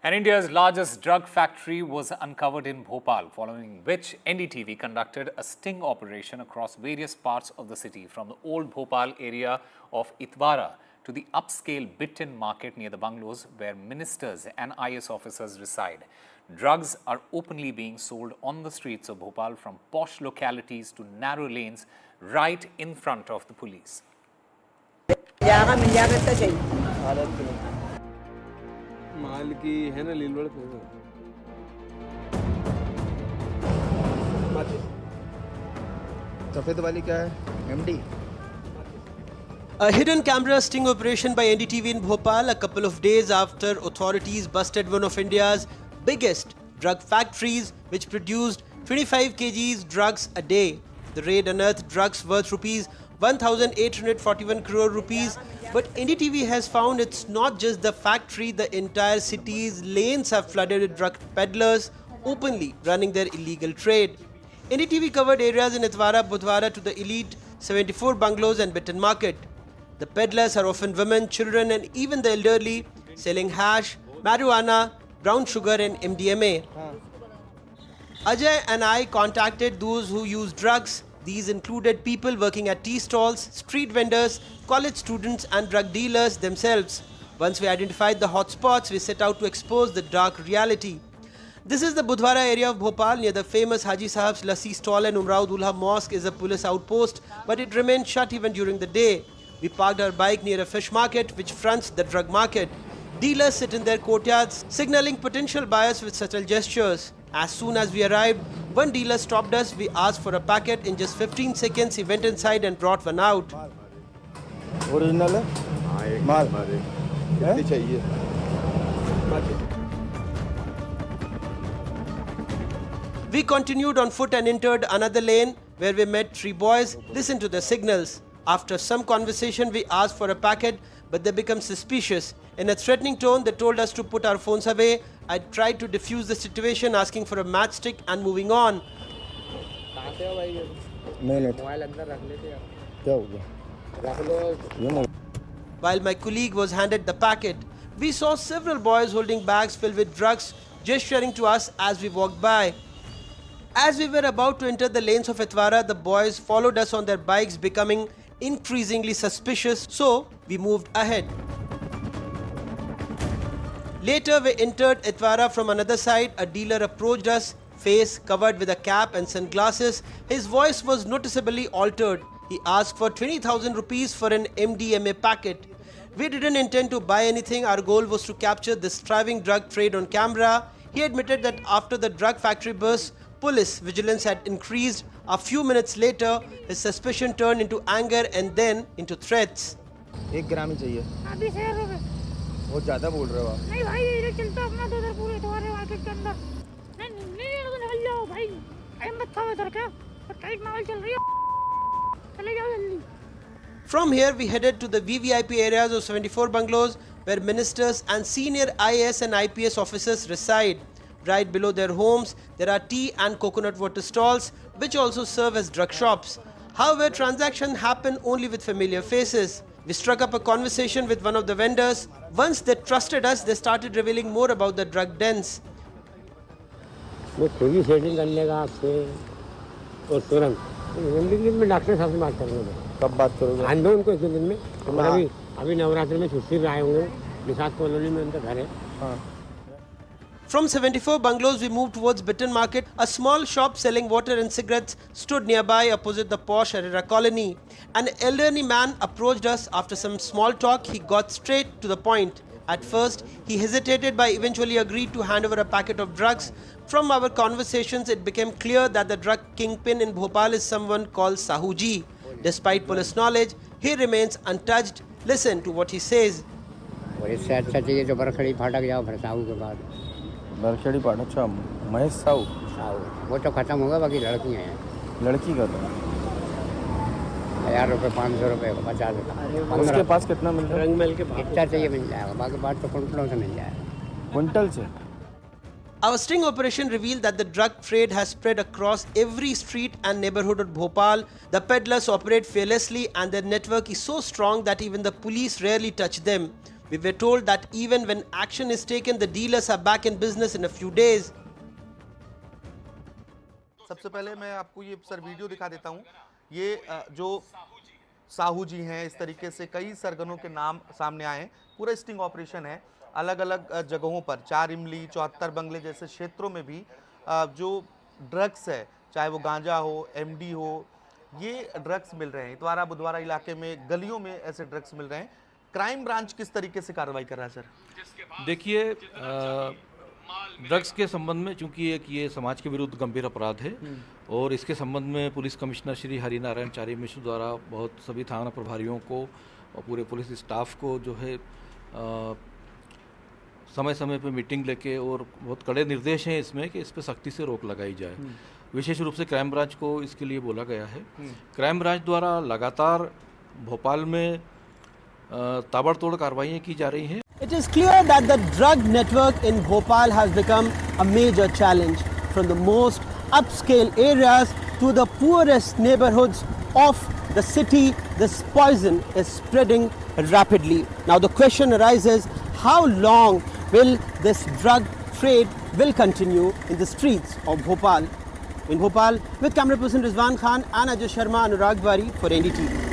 And India's largest drug factory was uncovered in Bhopal, following which NDTV conducted a sting operation across various parts of the city, from the old Bhopal area of Itwara to the upscale Bitin market near the bungalows where ministers and IS officers reside. Drugs are openly being sold on the streets of Bhopal, from posh localities to narrow lanes, right in front of the police. माल की है ना लीलवड़ सफेद वाली क्या है MD A hidden camera sting operation by NDTV in Bhopal a couple of days after authorities busted one of India's biggest drug factories, which produced 25 kgs drugs a day. The raid unearthed drugs worth rupees 1,841 crore rupees. But NDTV has found it's not just the factory, the entire city's lanes have flooded with drug peddlers openly running their illegal trade. NDTV covered areas in Itwara, Budar to the elite 74 bungalows and Bitin market. The peddlers are often women, children and even the elderly, selling hash, marijuana, brown sugar and MDMA. Ajay and I contacted those who use drugs. These included people working at tea stalls, street vendors, college students and drug dealers themselves. Once we identified the hotspots, we set out to expose the dark reality. This is the Budwara area of Bhopal. Near the famous Haji Sahab's Lassi stall and Umrao Dulha Mosque is a police outpost, but it remained shut even during the day. We parked our bike near a fish market which fronts the drug market. Dealers sit in their courtyards, signaling potential buyers with subtle gestures. As soon as we arrived, one dealer stopped us. We asked for a packet. In just 15 seconds, he went inside and brought one out. Original है माल कितनी चाहिए We continued on foot and entered another lane where we met three boys. Listen to the signals. After some conversation, we asked for a packet, but they became suspicious. In a threatening tone, they told us to put our phones away. I tried to defuse the situation, asking for a matchstick and moving on. While my colleague was handed the packet, we saw several boys holding bags filled with drugs, gesturing to us as we walked by. As we were about to enter the lanes of Itwara, the boys followed us on their bikes, becoming increasingly suspicious, so we moved ahead. Later, we entered Itwara from another side. A dealer approached us, face covered with a cap and sunglasses. His voice was noticeably altered. He asked for 20,000 rupees for an MDMA packet. We didn't intend to buy anything. Our goal was to capture this thriving drug trade on camera. He admitted that after the drug factory burst, police vigilance had increased. A few minutes later, his suspicion turned into anger and then into threats. 1 ग्राम ही चाहिए अभी share हो गए बहुत ज्यादा बोल रहे हो आप नहीं भाई इधर चलता अपना तो उधर पूरे तुम्हारे मार्केट के अंदर नहीं निकल जाओ भाई टाइम मत खाओ इधर क्या टाइट माहौल चल रही है चले जाओ जल्दी. From here, we headed to the VVIP areas of 74 bungalows where ministers and senior IAS and IPS officers reside. Right below their homes, there are tea and coconut water stalls which also serve as drug shops. However, transactions happen only with familiar faces. We struck up a conversation with one of the vendors. Once they trusted us, they started revealing more about the drug dens. वो खुद ही setting कर लेगा आपसे और तुरंत दिन में doctor साहब से बात करेंगे. कब बात करोगे आन दो उनको 1 दिन में. अभी नवरात्र में छुट्टी पे आए होंगे. निशात कॉलोनी में उनका घर है. From 74 bungalows, we moved towards Bitin Market. A small shop selling water and cigarettes stood nearby opposite the posh Arera colony. An elderly man approached us. After some small talk, he got straight to the point. At first, he hesitated but eventually agreed to hand over a packet of drugs. From our conversations, it became clear that the drug kingpin in Bhopal is someone called Sahuji. Despite police knowledge, he remains untouched. Listen to what he says. और इससे अच्छा चाहिए जो बरखड़ी फाटक जाओ फिर साहू के बाद. बरखेड़ी पाठ अच्छा महेश साहू वो तो खत्म होगा. बाकी लड़कियाँ हैं. लड़की का था 1000 रुपये 500 रुपये 50 रुपये. उसके पास कितना मिल रहा है रंगमहल के इतना चाहिए मिल जाएगा. बाकी बात तो कुंटलों से मिल जाएगा. क्विंटल से. Our sting operation revealed that the drug trade has spread across every street and neighborhood of Bhopal. The peddlers operate fearlessly and their network is so strong that even the police rarely touch them. We were told that even when action is taken, the dealers are back in business in a few days. सबसे पहले मैं आपको ये sir video दिखा देता हूँ। ये जो साहू जी हैं, इस तरीके से कई सरगनों के नाम सामने आए हैं। पूरा स्टिंग ऑपरेशन है, अलग अलग जगहों पर 4 इमली 74 बंगले जैसे क्षेत्रों में भी जो ड्रग्स है, चाहे वो गांजा हो, एमडी हो, ये ड्रग्स मिल रहे हैं। इतवारा बुधवारा इलाके में गलियों में ऐसे ड्रग्स मिल रहे हैं। क्राइम ब्रांच किस तरीके से कार्रवाई कर रहा है सर? देखिए, ड्रग्स के संबंध में चूंकि एक ये समाज के विरुद्ध गंभीर अपराध है और इसके संबंध में पुलिस कमिश्नर श्री हरिनारायण चारी मिश्र द्वारा बहुत सभी थाना प्रभारियों को और पूरे पुलिस स्टाफ को जो है समय समय पे मीटिंग लेके और बहुत कड़े निर्देश हैं इसमें कि इस पे सख्ती से रोक लगाई जाए। विशेष रूप से क्राइम ब्रांच को इसके लिए बोला गया है। क्राइम ब्रांच द्वारा लगातार भोपाल में ताबड़तोड़ कार्रवाइयाँ की जा रही हैं। It is clear that the drug network in Bhopal has become a major challenge. From the most upscale areas to the poorest neighborhoods of the city, this poison is spreading rapidly. Now the question arises, how long will this drug trade will continue in the streets of Bhopal? In Bhopal, with camera person Rizwan Khan and Ajay Sharma, Anurag Wari for NDTV.